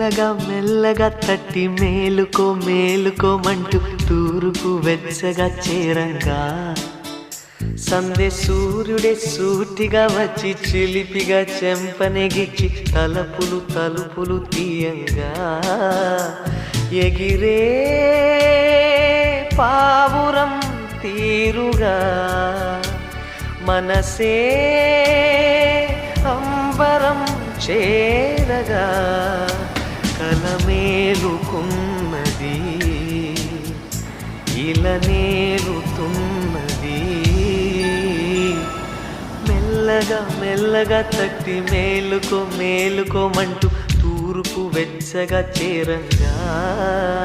మెల్లగా మెల్లగా తట్టి మేలుకో మేలుకోమంటూ తూర్పు వెచ్చగా చేరంగా సందే సూర్యుడే సూటిగా వచ్చి చిలిపిగా చెంపనెగిచ్చి తలుపులు తలుపులు తీయంగా ఎగిరే పావురం తీరుగా మనసే అంబరం చేరగా కలమేలుకున్నది ఇలనేలుతున్నది మెల్లగా మెల్లగా తట్టి మేలుకో మేలుకోమంటూ తూర్పు వెచ్చగా చేరంగా